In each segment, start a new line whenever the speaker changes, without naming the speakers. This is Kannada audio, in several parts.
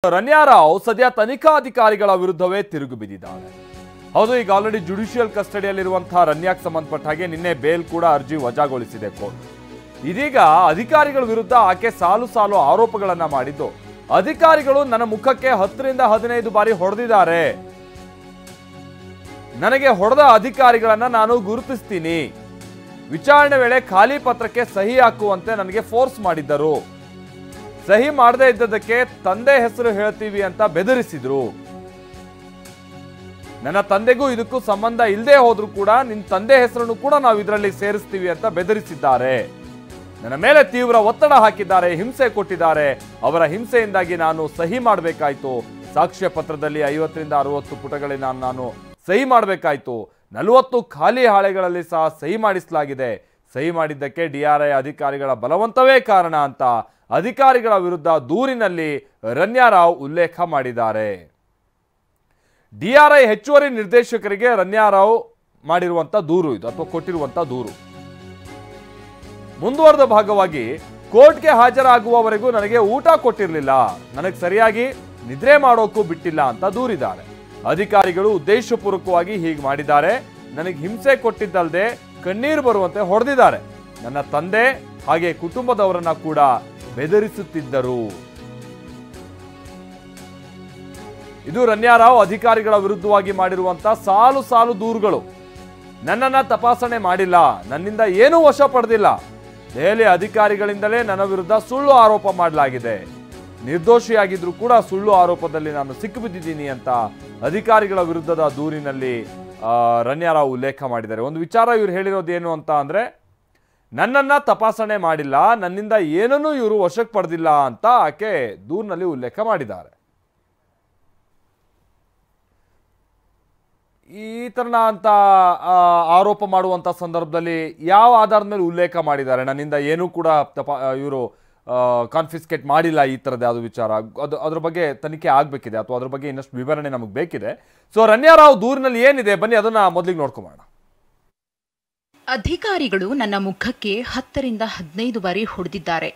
ರನ್ಯಾ ರಾವ್ ಸದ್ಯ ತನಿಖಾಧಿಕಾರಿಗಳ ವಿರುದ್ಧವೇ ತಿರುಗಿ ಬಿದ್ದಿದ್ದಾರೆ. ಹೌದು, ಈಗ ಆಲ್ರೆಡಿ ಜುಡಿಷಿಯಲ್ ಕಸ್ಟಡಿಯಲ್ಲಿರುವಂತಹ ರನ್ಯಾಕ್ಕೆ ಸಂಬಂಧಪಟ್ಟ ಹಾಗೆ ನಿನ್ನೆ ಬೇಲ್ ಕೂಡ ಅರ್ಜಿ ವಜಾಗೊಳಿಸಿದೆ ಕೋರ್ಟ್. ಇದೀಗ ಅಧಿಕಾರಿಗಳ ವಿರುದ್ಧ ಆಕೆ ಸಾಲು ಸಾಲು ಆರೋಪಗಳನ್ನ ಮಾಡಿದ್ದು, ಅಧಿಕಾರಿಗಳು ನನ್ನ ಮುಖಕ್ಕೆ 10 ರಿಂದ 15 ಬಾರಿ ಹೊಡೆದಿದ್ದಾರೆ, ನನಗೆ ಹೊಡೆದ ಅಧಿಕಾರಿಗಳನ್ನ ನಾನು ಗುರುತಿಸ್ತೀನಿ, ವಿಚಾರಣೆ ವೇಳೆ ಖಾಲಿ ಪತ್ರಕ್ಕೆ ಸಹಿ ಹಾಕುವಂತೆ ನನಗೆ ಫೋರ್ಸ್ ಮಾಡಿದ್ದರು, ಸಹಿ ಮಾಡದೇ ಇದ್ದದಕ್ಕೆ ತಂದೆ ಹೆಸರು ಹೇಳ್ತೀವಿ ಅಂತ ಬೆದರಿಸಿದ್ರು, ನನ್ನ ತಂದೆಗೂ ಇದಕ್ಕೂ ಸಂಬಂಧ ಇಲ್ಲದೆ ಹೋದ್ರೂ ಕೂಡ ನಿನ್ನ ತಂದೆ ಹೆಸರನ್ನು ಕೂಡ ನಾವು ಇದರಲ್ಲಿ ಸೇರಿಸ್ತೀವಿ ಅಂತ ಬೆದರಿಸಿದ್ದಾರೆ, ನನ್ನ ಮೇಲೆ ತೀವ್ರ ಒತ್ತಡ ಹಾಕಿದ್ದಾರೆ, ಹಿಂಸೆ ಕೊಟ್ಟಿದ್ದಾರೆ, ಅವರ ಹಿಂಸೆಯಿಂದಾಗಿ ನಾನು ಸಹಿ ಮಾಡಬೇಕಾಯ್ತು, ಸಾಕ್ಷ್ಯ ಪತ್ರದಲ್ಲಿ 50 ರಿಂದ 60 ಪುಟಗಳಲ್ಲಿ ನಾನು ಸಹಿ ಮಾಡಬೇಕಾಯ್ತು, 40 ಖಾಲಿ ಹಾಳೆಗಳಲ್ಲಿ ಸಹ ಸಹಿ ಮಾಡಿಸಲಾಗಿದೆ, ಸಹಿ ಮಾಡಿದ್ದಕ್ಕೆ DRI ಅಧಿಕಾರಿಗಳ ಬಲವಂತವೇ ಕಾರಣ ಅಂತ ಅಧಿಕಾರಿಗಳ ವಿರುದ್ಧ ದೂರಿನಲ್ಲಿ ರನ್ಯಾ ರಾವ್ ಉಲ್ಲೇಖ ಮಾಡಿದ್ದಾರೆ. DRI ಹೆಚ್ಚುವರಿ ನಿರ್ದೇಶಕರಿಗೆ ರನ್ಯಾ ರಾವ್ ಮಾಡಿರುವಂತ ದೂರು ಇದು, ಅಥವಾ ಕೊಟ್ಟಿರುವಂತ ದೂರು. ಮುಂದುವರೆದ ಭಾಗವಾಗಿ ಕೋರ್ಟ್ಗೆ ಹಾಜರಾಗುವವರೆಗೂ ನನಗೆ ಊಟ ಕೊಟ್ಟಿರಲಿಲ್ಲ, ನನಗೆ ಸರಿಯಾಗಿ ನಿದ್ರೆ ಮಾಡೋಕ್ಕೂ ಬಿಟ್ಟಿಲ್ಲ ಅಂತ ದೂರಿದ್ದಾರೆ. ಅಧಿಕಾರಿಗಳು ಉದ್ದೇಶಪೂರ್ವಕವಾಗಿ ಹೀಗೆ ಮಾಡಿದ್ದಾರೆ, ನನಗೆ ಹಿಂಸೆ ಕೊಟ್ಟಿದ್ದಲ್ಲದೆ ಕಣ್ಣೀರು ಬರುವಂತೆ ಹೊಡೆದಿದ್ದಾರೆ, ನನ್ನ ತಂದೆ ಹಾಗೆ ಕುಟುಂಬದವರನ್ನ ಕೂಡ ಬೆದರಿಸುತ್ತಿದ್ದರು. ಇದು ರನ್ಯಾ ರಾವ್ ಅಧಿಕಾರಿಗಳ ವಿರುದ್ಧವಾಗಿ ಮಾಡಿರುವಂತ ಸಾಲು ಸಾಲು ದೂರುಗಳು. ನನ್ನನ್ನ ತಪಾಸಣೆ ಮಾಡಿಲ್ಲ, ನನ್ನಿಂದ ಏನೂ ವಶ ಪಡೆದಿಲ್ಲ, ದೆಹಲಿ ಅಧಿಕಾರಿಗಳಿಂದಲೇ ನನ್ನ ವಿರುದ್ಧ ಸುಳ್ಳು ಆರೋಪ ಮಾಡಲಾಗಿದೆ, ನಿರ್ದೋಷಿಯಾಗಿದ್ರು ಕೂಡ ಸುಳ್ಳು ಆರೋಪದಲ್ಲಿ ನಾನು ಸಿಕ್ಕಿಬಿದ್ದಿದ್ದೀನಿ ಅಂತ ಅಧಿಕಾರಿಗಳ ವಿರುದ್ಧದ ದೂರಿನಲ್ಲಿ ರನ್ಯಾ ರಾವ್ ಉಲ್ಲೇಖ ಮಾಡಿದ್ದಾರೆ. ಒಂದು ವಿಚಾರ ಇವ್ರು ಹೇಳಿರೋದು ಏನು ಅಂತ ಅಂದ್ರೆ, ನನ್ನನ್ನ ತಪಾಸಣೆ ಮಾಡಿಲ್ಲ, ನನ್ನಿಂದ ಏನನ್ನೂ ಇವರು ವಶಕ್ಕೆ ಪಡೆದಿಲ್ಲ ಅಂತ ಆಕೆ ದೂರಿನಲ್ಲಿ ಉಲ್ಲೇಖ ಮಾಡಿದ್ದಾರೆ. ಈ ತರನ ಅಂತ ಆರೋಪ ಮಾಡುವಂತ ಸಂದರ್ಭದಲ್ಲಿ ಯಾವ ಆಧಾರದ ಮೇಲೆ ಉಲ್ಲೇಖ ಮಾಡಿದ್ದಾರೆ, ನನ್ನಿಂದ ಏನೂ ಕೂಡ ಇವರು ಕಾನ್ಫಿಸ್ಕೇಟ್ ಮಾಡಿಲ್ಲ, ಈ ಥರದ್ದು ಯಾವುದು ವಿಚಾರ, ಅದ್ರ ಬಗ್ಗೆ ತನಿಖೆ ಆಗಬೇಕಿದೆ, ಅಥವಾ ಅದ್ರ ಬಗ್ಗೆ ಇನ್ನಷ್ಟು ವಿವರಣೆ ನಮಗೆ ಬೇಕಿದೆ. ಸೊ ರನ್ಯಾ ರಾವ್ ದೂರಿನಲ್ಲಿ ಏನಿದೆ ಬನ್ನಿ ಅದನ್ನ ಮೊದಲಿಗೆ ನೋಡ್ಕೊಂಬೋಣ.
ಅಧಿಕಾರಿಗಳು ನನ್ನ ಮುಖಕ್ಕೆ 10 ರಿಂದ 15 ಬಾರಿ ಹೊಡೆದಿದ್ದಾರೆ,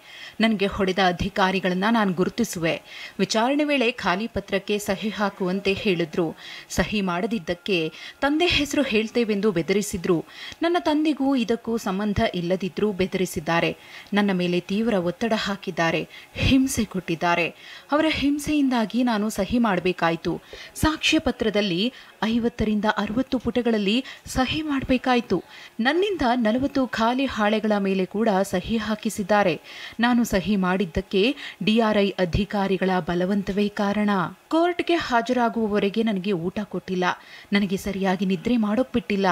ನನಗೆ ಹೊಡೆದ ಅಧಿಕಾರಿಗಳನ್ನ ನಾನು ಗುರುತಿಸುವೆ, ವಿಚಾರಣೆ ವೇಳೆ ಖಾಲಿ ಪತ್ರಕ್ಕೆ ಸಹಿ ಹಾಕುವಂತೆ ಹೇಳಿದ್ರು, ಸಹಿ ಮಾಡದಿದ್ದಕ್ಕೆ ತಂದೆ ಹೆಸರು ಹೇಳ್ತೇವೆಂದು ಬೆದರಿಸಿದ್ರು, ನನ್ನ ತಂದೆಗೂ ಇದಕ್ಕೂ ಸಂಬಂಧ ಇಲ್ಲದಿದ್ರೂ ಬೆದರಿಸಿದ್ದಾರೆ, ನನ್ನ ಮೇಲೆ ತೀವ್ರ ಒತ್ತಡ ಹಾಕಿದ್ದಾರೆ, ಹಿಂಸೆ ಕೊಟ್ಟಿದ್ದಾರೆ, ಅವರ ಹಿಂಸೆಯಿಂದಾಗಿ ನಾನು ಸಹಿ ಮಾಡಬೇಕಾಯಿತು, ಸಾಕ್ಷ್ಯ ಪತ್ರದಲ್ಲಿ 50 ರಿಂದ 60 ಪುಟಗಳಲ್ಲಿ ಸಹಿ ಮಾಡಬೇಕಾಯಿತು, ನನ್ನಿಂದ 40 ಖಾಲಿ ಹಾಳೆಗಳ ಮೇಲೆ ಕೂಡ ಸಹಿ ಹಾಕಿಸಿದ್ದಾರೆ, ನಾನು ಸಹಿ ಮಾಡಿದ್ದಕ್ಕೆ DRI ಅಧಿಕಾರಿಗಳ ಬಲವಂತವೇ ಕಾರಣ, ಕೋರ್ಟ್ಗೆ ಹಾಜರಾಗುವವರೆಗೆ ನನಗೆ ಊಟ ಕೊಟ್ಟಿಲ್ಲ, ನನಗೆ ಸರಿಯಾಗಿ ನಿದ್ರೆ ಮಾಡೋಕ್ ಬಿಟ್ಟಿಲ್ಲ,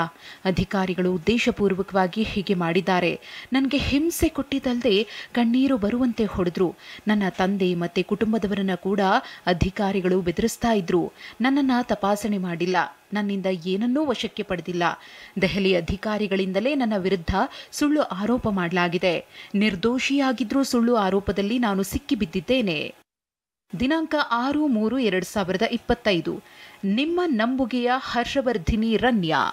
ಅಧಿಕಾರಿಗಳು ಉದ್ದೇಶಪೂರ್ವಕವಾಗಿ ಹೀಗೆ ಮಾಡಿದ್ದಾರೆ, ನನಗೆ ಹಿಂಸೆ ಕೊಟ್ಟಿದ್ದಲ್ಲದೆ ಕಣ್ಣೀರು ಬರುವಂತೆ ಹೊಡೆದ್ರು, ನನ್ನ ತಂದೆ ಮತ್ತೆ ಕುಟುಂಬದವರನ್ನ ಕೂಡ ಅಧಿಕಾರಿಗಳು ಬೆದರಿಸ್ತಾ ಇದ್ರು, ನನ್ನನ್ನು ತಪಾಸಣೆ ಮಾಡಿಲ್ಲ, ನನ್ನಿಂದ ಏನನ್ನೂ ವಶಕ್ಕೆ ಪಡೆದಿಲ್ಲ, ದೆಹಲಿ ಅಧಿಕಾರಿಗಳಿಂದಲೇ ನನ್ನ ವಿರುದ್ಧ ಸುಳ್ಳು ಆರೋಪ ಮಾಡಲಾಗಿದೆ, ನಿರ್ದೋಷಿಯಾಗಿದ್ರೂ ಸುಳ್ಳು ಆರೋಪದಲ್ಲಿ ನಾನು ಸಿಕ್ಕಿಬಿದ್ದಿದ್ದೇನೆ. ದಿನಾಂಕ 6/3/2025. ನಿಮ್ಮ ನಂಬುಗೆಯ ಹರ್ಷವರ್ಧಿನಿ ರನ್ಯಾ.